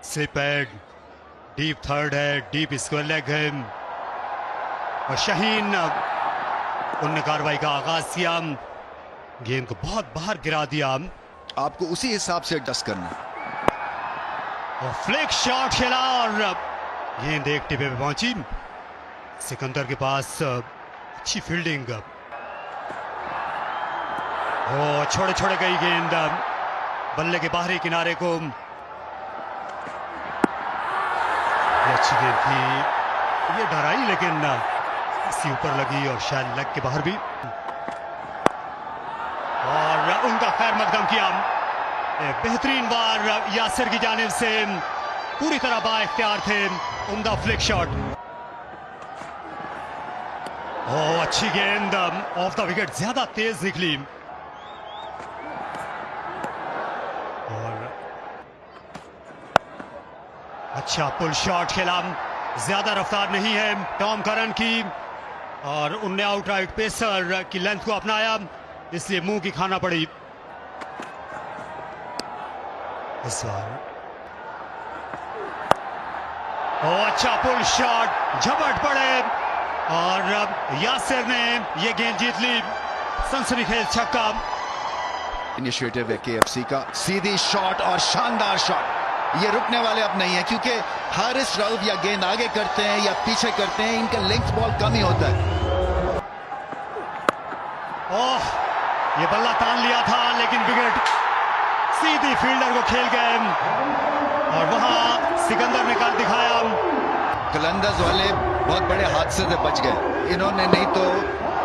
Slip है, deep third है, deep square leg है और शाहीन उनने कार्रवाई का आगाज किया, गेंद को बहुत बाहर गिरा दिया। आपको उसी हिसाब से एडजस्ट करना और फ्लिक शॉट खेला और गेंद एक टिपे पे पहुंची। सिकंदर के पास अच्छी फील्डिंग, छोड़े छोड़े गई गेंद बल्ले के बाहरी किनारे को। ये अच्छी गेंद थी, ये डराई लेकिन इसी ऊपर लगी और शायद लेग के बाहर भी, और उनका खैर मकदम किया। बेहतरीन बार यासिर की जानिब से, पूरी तरह बाइख्तियार थे, उम्दा फ्लिक शॉट। अच्छी गेंद ऑफ द विकेट, ज्यादा तेज निकली और अच्छा पुल शॉट खेला, ज्यादा रफ्तार नहीं है टॉम करन की और उनने आउटराइट पेसर की लेंथ को अपनाया, इसलिए मुंह की खाना पड़ी। इस बार अच्छा पुल शॉट, झपट पड़े और यासिर ने ये गेंद जीत ली, सनसनीखेज छक्का। इनिशिएटिव है केएफसी का, सीधी शॉट और शानदार शॉट। ये रुकने वाले अब नहीं है, क्योंकि हारिस रऊफ या गेंद आगे करते हैं या पीछे करते हैं, इनका लेंथ बॉल कम ही होता है। ये बल्ला तान लिया था लेकिन विकेट सीधी फील्डर को खेल गए और वहां सिकंदर ने कर दिखाया। कलंदर्स वाले बहुत बड़े हादसे से बच गए, इन्होंने नहीं तो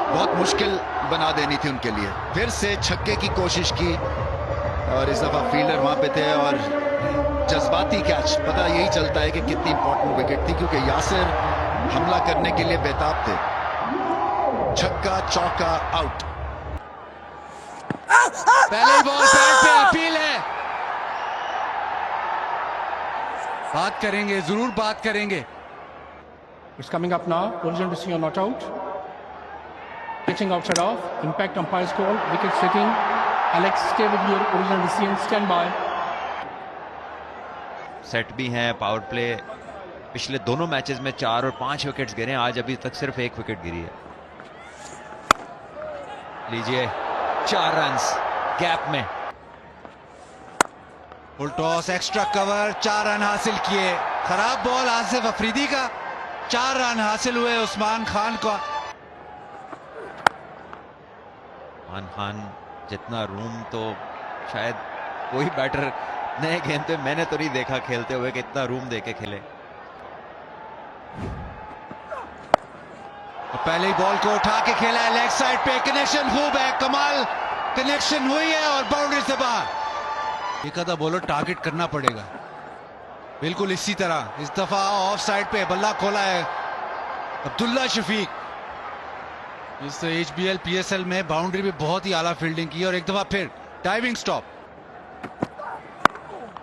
बहुत मुश्किल बना देनी थी उनके लिए। फिर से छक्के की कोशिश की और इस दफा फील्डर वहां पे थे और जज्बाती कैच, पता यही चलता है कि कितनी इंपॉर्टेंट विकेट थी, क्योंकि यासिर हमला करने के लिए बेताब थे। छक्का चौका आउट। पहले बॉल पैड पे अपील है, बात करेंगे, जरूर बात करेंगे। It's coming up now. Original to see or not out. Pitching outside off. Impact umpire's call. Wicket striking. Alex, stay with your original decision. Stand by. Set भी हैं, पावर प्ले पिछले दोनों मैचेस में 4 और 5 विकेट्स गिरे, आज अभी तक सिर्फ 1 विकेट गिरी है। लीजिए 4 रन्स गैप में, full toss, extra cover, 4 run हासिल किए। खराब बॉल आसिफ अफरीदी का, 4 रन हासिल हुए उस्मान खान का। उस्मान खान जितना रूम तो शायद कोई बैटर नए गेंद पे मैंने तो नहीं देखा खेलते हुए कि इतना रूम देके खेले। पहले ही बॉल को उठा के खेला है, लेग साइड पे कनेक्शन खूब है, कमाल कनेक्शन हुई है और बाउंड्री से बाहर। एक आधा बॉलर टारगेट करना पड़ेगा, बिल्कुल इसी तरह। इस दफा ऑफ साइड पे बल्ला खोला है अब्दुल्ला शफीक। इस HBL PSL में बाउंड्री में बहुत ही आला फील्डिंग की और एक दफा फिर डाइविंग स्टॉप।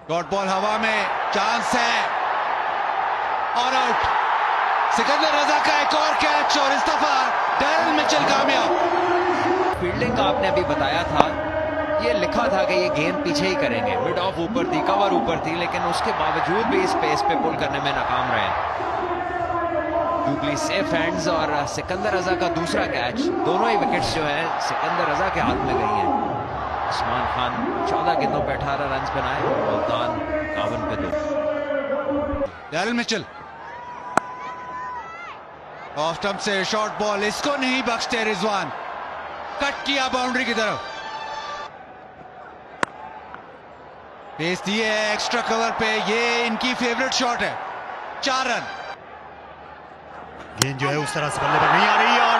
डॉट बॉल हवा में, चांस है और आउट। सिकंदर रजा का एक और कैच और इस दफा डैरेल मिचेल कामयाब। फील्डिंग का आपने अभी बताया था, ये लिखा था कि ये गेंद पीछे ही करेंगे, मिड ऑफ ऊपर थी, कवर ऊपर थी, लेकिन उसके बावजूद भी इस पेस पे पुल करने में नाकाम रहे। जूबली सेफ हैंड्स और सिकंदर रजा का दूसरा कैच, दोनों ही विकेट्स जो है सिकंदर रजा के हाथ में गई हैं। उस्मान खान 14 गेंदों पे 18 रन बनाए, मुल्तान 51 पे 2। डैरेल मिचेल ऑफ स्टंप से शॉर्ट बॉल, इसको नहीं बख्शते रिजवान, कट किया बाउंड्री की तरफ। पेस दिए है एक्स्ट्रा कवर पे, ये इनकी फेवरेट शॉट है, 4 रन। गेंद जो है उस तरह से बल्ले पर नहीं आ रही और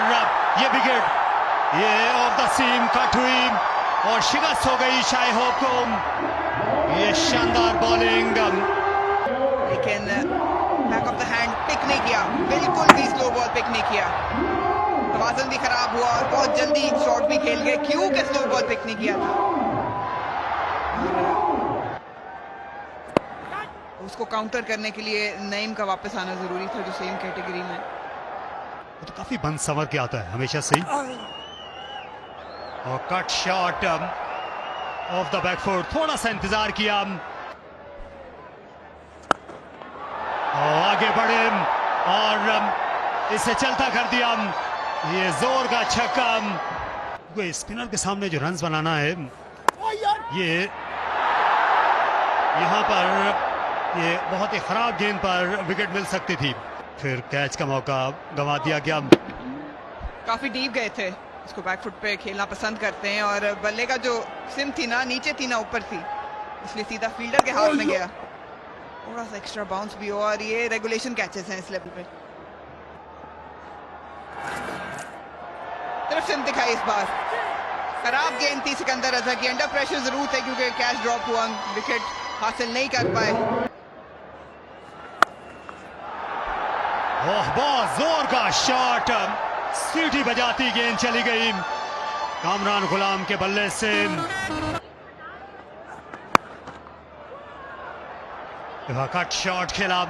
ये विकेट, ये ऑफ द सीम कट हुई और शिकस्त हो गई शाही होप को। ये शानदार बॉलिंग, लेकिन back of the hand pick नहीं किया, बिल्कुल भी स्लो बॉल पिक नहीं किया। तवाज़ुन भी खराब हुआ और बहुत जल्दी शॉट भी खेल गए, क्यों के स्लो बॉल पिक नहीं किया था। उसको काउंटर करने के लिए नईम का वापस आना जरूरी था, जो सेम कैटेगरी में। तो काफी बंद संवर के आता है हमेशा से ही। और cut shot of the back foot, थोड़ा सा इंतजार किया आगे बढ़े और इसे चलता कर दिया। ये जोर का छक्का। कोई स्पिनर के सामने जो रन्स बनाना है, ये यहाँ पर ये बहुत ही खराब गेंद पर विकेट मिल सकती थी। फिर कैच का मौका गंवा दिया गया। काफी डीप गए थे, इसको बैकफुट पे खेलना पसंद करते हैं और बल्ले का जो सिम थी ना, नीचे थी ना ऊपर थी, इसलिए सीधा फील्डर के हाथ में गया। थोड़ा सा एक्स्ट्रा बाउंस भी हो और ये रेगुलेशन कैचेस हैं इस लेवल पे। सिर्फ सिम दिखाई इस बार। खराब गेंद थी सिकंदर रजा की। अंडर प्रेशर जरूर थे क्योंकि कैच ड्रॉप हुआ, विकेट हासिल नहीं कर पाए। ओह, बहुत जोर का शॉट, सीटी बजाती गेंद चली गई कामरान गुलाम के बल्ले से। कट शॉट खेला,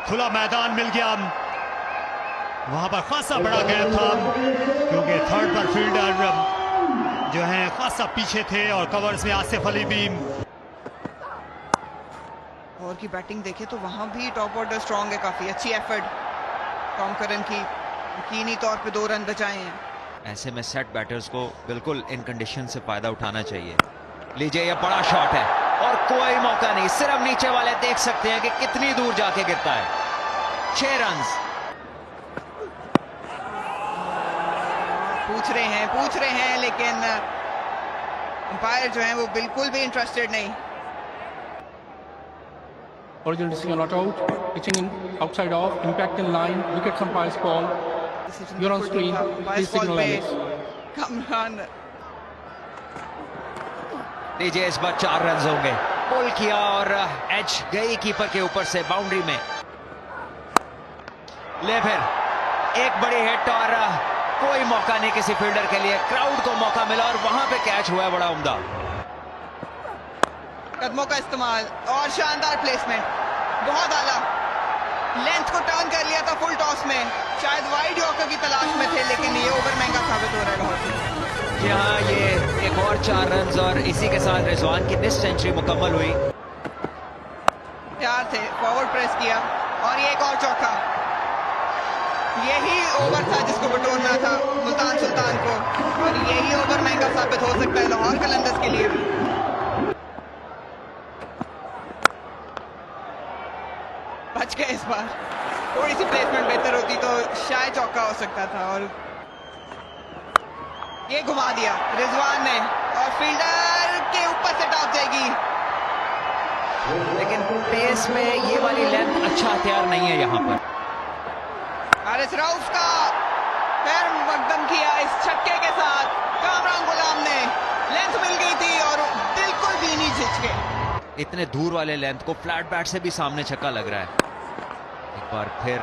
खुला मैदान मिल गया। वहां पर खासा बड़ा गैप था क्योंकि थर्ड पर फील्डर जो है खासा पीछे थे और कवर्स में आसिफ अली भी। और की बैटिंग देखे तो वहां भी टॉप ऑर्डर स्ट्रांग है, काफी अच्छी एफर्ट टॉम करन की, यकीनी तौर पे 2 रन बचाए हैं। ऐसे में सेट बैटर्स को बिल्कुल इन कंडीशन से फायदा उठाना चाहिए। लीजिए, ये बड़ा शॉट है और कोई मौका नहीं, सिर्फ नीचे वाले देख सकते हैं कि कितनी दूर जाके गिरता है। 6 रन। पूछ रहे हैं लेकिन अंपायर जो है वो बिल्कुल भी इंटरेस्टेड नहीं। Original decision not out. Pitching in outside off. Impact in line. Wicket umpire's call. You're on screen. Please signal Alex. Kamran लीजिए, इस बार 4 रन होंगे। पुल किया और एज गई कीपर के ऊपर से बाउंड्री में। ले फिर एक बड़ी हिट और कोई मौका नहीं किसी फील्डर के लिए। क्राउड को मौका मिला और वहां पे कैच हुआ है, बड़ा उम्दा। कदमों का इस्तेमाल और शानदार प्लेसमेंट, बहुत आला। लेंथ को टर्न कर लिया था फुल टॉस में। शायद वाइड यॉर्कर की तलाश में थे लेकिन ये ओवर महंगा साबित हो रहा है लाहौर। जी हाँ, ये एक और 4 रन और इसी के साथ रिजवान की टेस्ट सेंचुरी मुकम्मल हुई। तैयार थे, फॉरवर्ड प्रेस किया और ये एक और चौका। यही ओवर था जिसको बटोरना था मुल्तान सुल्तान को और यही ओवर महंगा साबित हो सकता है लाहौर कलंदर्स के लिए भी। बच गए इस बार। थोड़ी सी प्लेसमेंट बेहतर होती तो शायद चौका हो सकता था और ये घुमा दिया रिजवान ने और फील्डर के ऊपर से टॉप जाएगी। लेकिन पेस में ये वाली लेंथ अच्छा हथियार नहीं है यहाँ पर। हारिस रऊफ का पैर मकदम किया इस छक्के के साथ। कामरान गुलाम ने लेंथ मिल गई थी और बिल्कुल भी नहीं झिझके। इतने दूर वाले लेंथ को फ्लैट बैट से भी सामने छक्का लग रहा है। एक बार फिर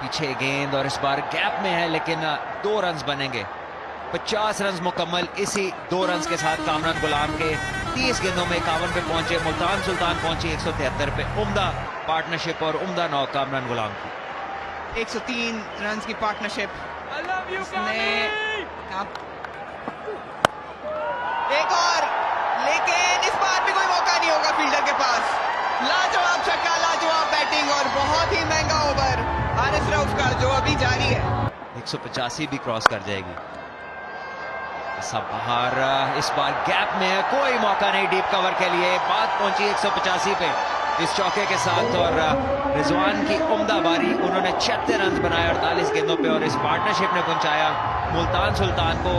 पीछे गेंद और इस बार गैप में है लेकिन 2 रन बनेंगे। 50 रन मुकम्मल इसी 2 रन के साथ कामरान गुलाम के 30 गेंदों में 51 पे पहुंचे। मुल्तान सुल्तान पहुंची 173 पे। उम्दा पार्टनरशिप और उम्दा नौ कामरान गुलाम की। 103 रन की पार्टनरशिप। एक और, लेकिन इस बार भी कोई मौका नहीं होगा फील्डर के पास। लाजवाब छक्का, लाजवाब बैटिंग और बहुत ही महंगा ओवर हारिस रऊफ का जो अभी जारी है। 185 भी क्रॉस कर जाएगी। सब बाहर, इस बार गैप में है, कोई मौका नहीं डीप कवर के लिए। बात पहुंची 185 पे इस चौके के साथ और रिजवान की उम्दा बारी। उन्होंने 76 रन बनाए 48 गेंदों पे और इस पार्टनरशिप ने पहुंचाया मुल्तान सुल्तान को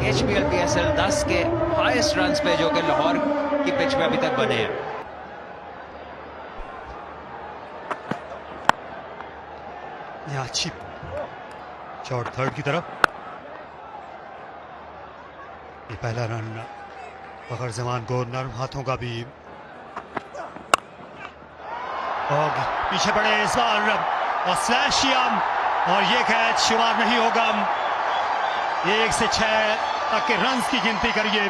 HBL PSL 10 के हाईएस्ट रन पे जो कि लाहौर की पिच पे अभी तक बने हैं। अच्छी शॉट थर्ड की तरफ। ये पहला रन फखर जमान को नर्म हाथों का भी और पीछे पड़े इस बार और स्लैश किया और ये कैच शुमार नहीं होगा। 1 से 6 तक के रन्स की गिनती करिए।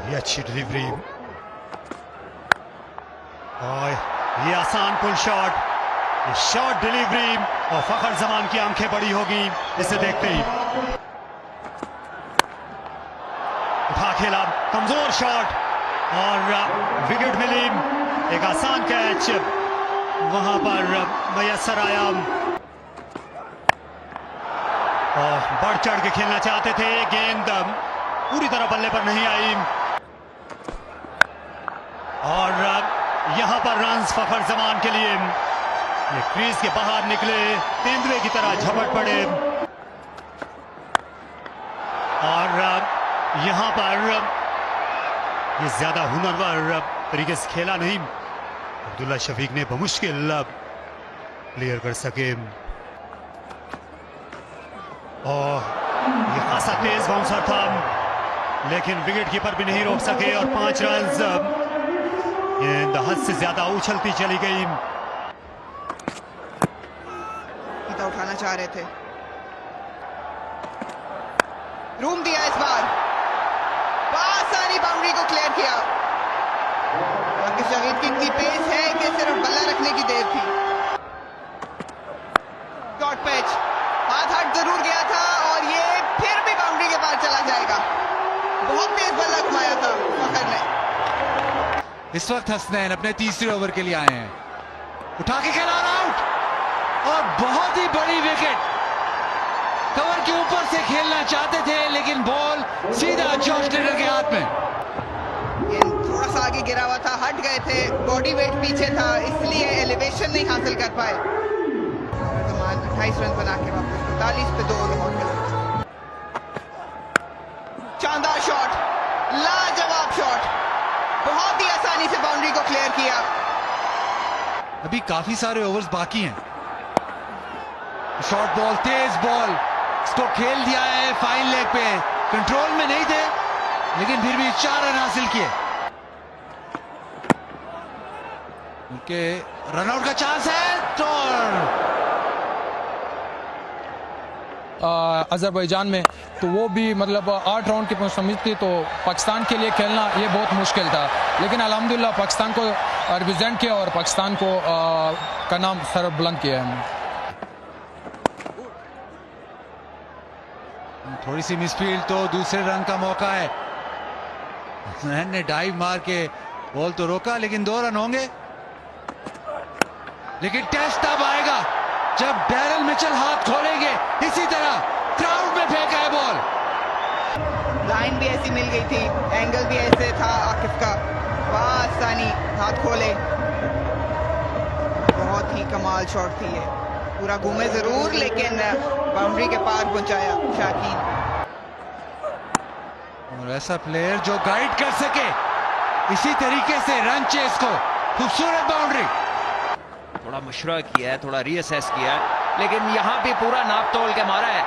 ये अच्छी डिलीवरी और ये आसान पुल शॉट, ये शॉर्ट डिलीवरी और फखर जमान की आंखें बड़ी होगी इसे देखते ही। उठा खेला, कमजोर शॉट और विकेट मिली एक आसान कैच वहां पर मयसर आया। और बढ़ चढ़ के खेलना चाहते थे, गेंद पूरी तरह बल्ले पर नहीं आई और यहां पर रन्स फखर जमान के लिए। ये क्रीज के बाहर निकले, तेंदुए की तरह झपट पड़े और यहां पर ये ज्यादा हुनरवर तरीके से खेला नहीं, अब्दुल्ला शफीक ने बमुश्किल क्लियर कर सके। और ये खासा तेज बाउंसर था लेकिन विकेट कीपर भी नहीं रोक सके और 5 रन्स गेंद हद से ज्यादा उछलती चली गई। उठाना चाह रहे थे, रूम दिया इस बार, आसानी बाउंड्री को क्लियर किया। जावेद की इतनी पेस है कि सिर्फ बल्ला रखने की देर थी। शॉर्ट पिच, हाथ हट जरूर गया था और ये फिर भी बाउंड्री के पार चला जाएगा। बहुत तेज बल्ला घुमाया था फखर ने। इस वक्त हसनैन अपने तीसरे ओवर के लिए आए हैं, उठा के खेला आउट और बहुत ही बड़ी विकेट। कवर के ऊपर से खेलना चाहते थे लेकिन बॉल सीधा जॉश टेलर के हाथ में। थोड़ा सा आगे गिरा हुआ था, हट गए थे, बॉडी वेट पीछे था, इसलिए एलिवेशन नहीं हासिल कर पाए। 28 रन बना के वापस 45 पे 2 लाहौर के। शानदार शॉट, लाजवाब शॉट, बहुत ही आसानी से बाउंड्री को क्लियर किया। अभी काफी सारे ओवर्स बाकी हैं। शॉर्ट बॉल, तेज बॉल, इसको खेल दिया है फाइन लेग पे, कंट्रोल में नहीं थे लेकिन फिर भी 4 रन हासिल किए। उनके रनआउट का चांस है तो अजरबैजान में, तो वो भी मतलब 8 राउंड की मुश्तमिल थी, तो पाकिस्तान के लिए खेलना ये बहुत मुश्किल था, लेकिन अल्हम्दुलिल्लाह पाकिस्तान को रिप्रेजेंट किया और पाकिस्तान को का नाम सर बुलंद किया हमने। थोड़ी सी मिसफील्ड तो दूसरे रन का मौका है। हसनैन ने डाइव मार के बॉल तो रोका लेकिन 2 रन होंगे। लेकिन टेस्ट तब आएगा जब डैरल मिचेल हाथ खोलेंगे, इसी तरह क्राउड में फेंका है बॉल। लाइन भी ऐसी मिल गई थी, एंगल भी ऐसे था आकिफ का, आसानी हाथ खोले। बहुत ही कमाल शॉट थी ये, पूरा घूमे जरूर लेकिन बाउंड्री के पार पहुंचाया शाकीन। और ऐसा प्लेयर जो गाइड कर सके इसी तरीके से रन चेस को, खूबसूरत बाउंड्री। थोड़ा मशवरा किया है, थोड़ा रीअसेस किया है, लेकिन यहां भी पूरा नाप तोल के मारा है,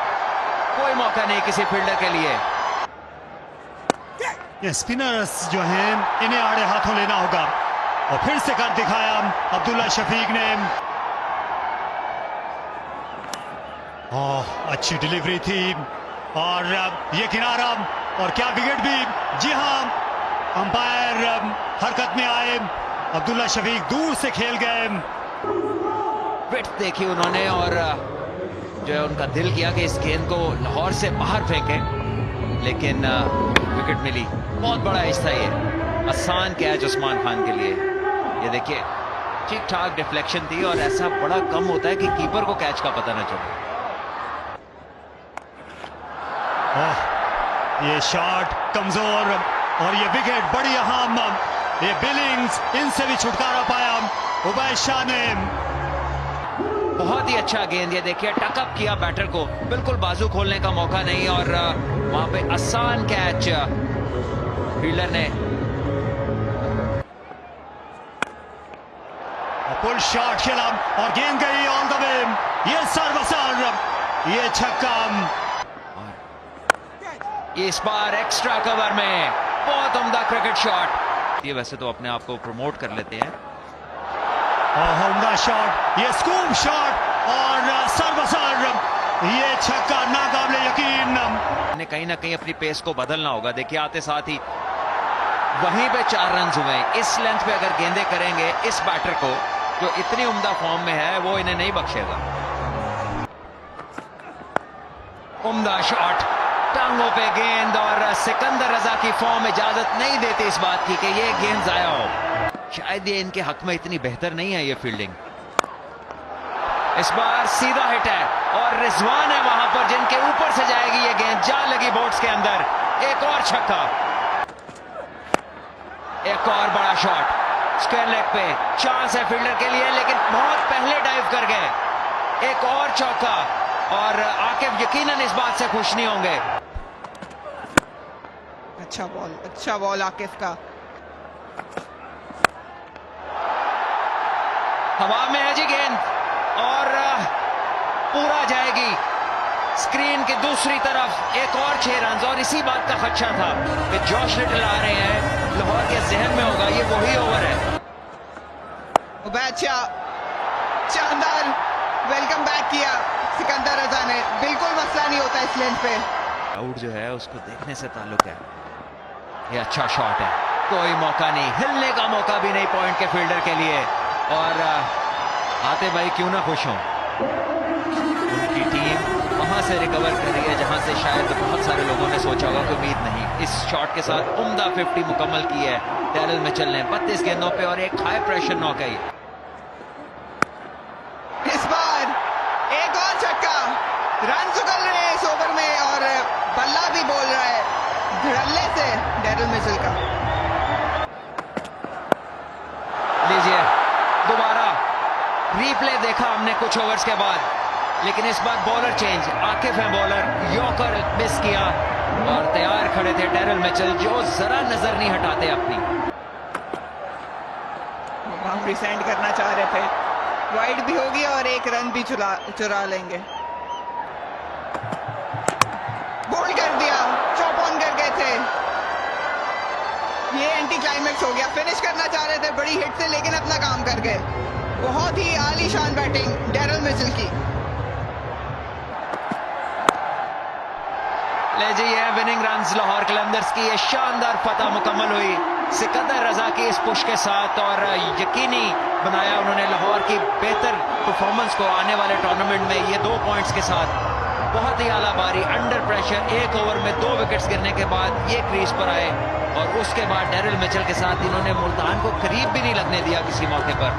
कोई मौका नहीं किसी फील्डर के लिए। ये स्पिनर्स जो हैं इन्हें आड़े हाथों लेना होगा और फिर से कर दिखाया अब्दुल्ला शफीक ने। अच्छी डिलीवरी थी और ये किनारा और क्या विकेट भी। जी हां, अंपायर हरकत में आए, अब्दुल्ला शफीक दूर से खेल गए। विकेट देखी उन्होंने और जो है उनका दिल किया कि इस गेंद को लाहौर से बाहर फेंके, लेकिन विकेट मिली। बहुत बड़ा हिस्सा ये आसान कैच उस्मान खान के लिए। ये देखिए ठीक ठाक डिफ्लेक्शन थी और ऐसा बड़ा कम होता है कि कीपर को कैच का पता न चले। ये शॉट कमजोर और ये विकेट बड़ी अहम। ये बिलिंग्स, इनसे भी छुटकारा पाया उबैद शाह ने। बहुत ही अच्छा गेंद, ये देखिए टकअप किया बैटर को, बिल्कुल बाजू खोलने का मौका नहीं और वहां पे आसान कैच फील्डर ने। पुल शॉट खेला और गेंद गई ऑन द वे। ये सर्वसर, ये छक्का। इस बार एक्स्ट्रा कवर में बहुत उम्दा क्रिकेट शॉट। ये वैसे तो अपने आप को प्रमोट कर लेते हैं। उम्दा शॉट, ये स्कूप शॉट और सर्वसर ये छक्का, नाकाबिले यकीन। कहीं ना कहीं अपनी पेस को बदलना होगा। देखिए आते साथ ही वहीं पे 4 रन हुए। इस लेंथ पे अगर गेंदे करेंगे इस बैटर को जो इतनी उम्दा फॉर्म में है, वो इन्हें नहीं बख्शेगा। उम्दा शॉट, टांगों पे गेंद और सिकंदर रजा की फॉर्म इजाजत नहीं देती इस बात की कि ये गेंद जाया हो। शायद ये इनके हक में इतनी बेहतर नहीं है ये फील्डिंग। इस बार सीधा हिट है और रिजवान है वहां पर जिनके ऊपर से जाएगी ये गेंद, जा लगी बोर्ड्स के अंदर। एक और छक्का, एक और बड़ा शॉट स्क्वायर लेग पे, चांस है फील्डर के लिए लेकिन बहुत पहले डाइव कर गए। एक और चौका और आकिब यकीनन इस बात से खुश नहीं होंगे। अच्छा बॉल आकिफ का। हवा में है जी गेंद और पूरा जाएगी स्क्रीन की दूसरी तरफ। एक और 6 रन और इसी बात का खदशा था कि जॉश लिटल आ रहे हैं, लाहौर के जहन में होगा ये वही ओवर है। शानदार वेलकम बैक किया सिकंदर रजा ने, बिल्कुल मसला नहीं होता इस लेंथ पे। आउट जो है उसको देखने से ताल्लुक है। ये अच्छा शॉट है, कोई मौका नहीं, हिलने का मौका भी नहीं पॉइंट के फील्डर के लिए। और आते भाई क्यों ना खुश हों, उनकी टीम वहां से रिकवर कर रही है जहां से शायद बहुत सारे लोगों ने सोचा होगा कि उम्मीद नहीं। इस शॉट के साथ उम्दा 50 मुकम्मल की है डैरल मिचेल ने 32 गेंदों पे और एक हाई प्रेशर नॉकआउट। इस बार एक और छक्का, रन उगल रहे हैं इस ओवर में और बल्ला भी बोल रहा है धड़ल्ले से डैरल मिचेल का। लीजिए दोबारा रीप्ले देखा हमने कुछ ओवर्स के बाद, लेकिन इस बार बॉलर चेंज, आकिफ है बॉलर, यॉर्कर मिस किया और तैयार खड़े थे डैरल मिचेल जो जरा नजर नहीं हटाते अपनी। बाउंड्री सेंड करना चाह रहे थे, वाइड भी होगी और एक रन भी चुरा लेंगे। बोल्ड कर दिया, चॉप ऑन कर गए थे। ये एंटी क्लाइमैक्स हो गया, फिनिश करना चाह रहे थे बड़ी हिट से लेकिन अपना काम कर गए। बहुत ही आलीशान बैटिंग डैरल मिचेल की। ले जी ये विनिंग रन्स लाहौर कलंदर्स की, ये शानदार फतह मुकम्मल हुई सिकंदर रजा की इस पुश के साथ और यकीनी बनाया उन्होंने लाहौर की बेहतर परफॉर्मेंस को आने वाले टूर्नामेंट में। ये 2 पॉइंट्स के साथ बहुत ही आला बारी, अंडर प्रेशर, एक ओवर में 2 विकेट्स गिरने के बाद ये क्रीज पर आए और उसके बाद डैरल मिचेल के साथ इन्होंने मुल्तान को करीब भी नहीं लगने दिया किसी मौके पर।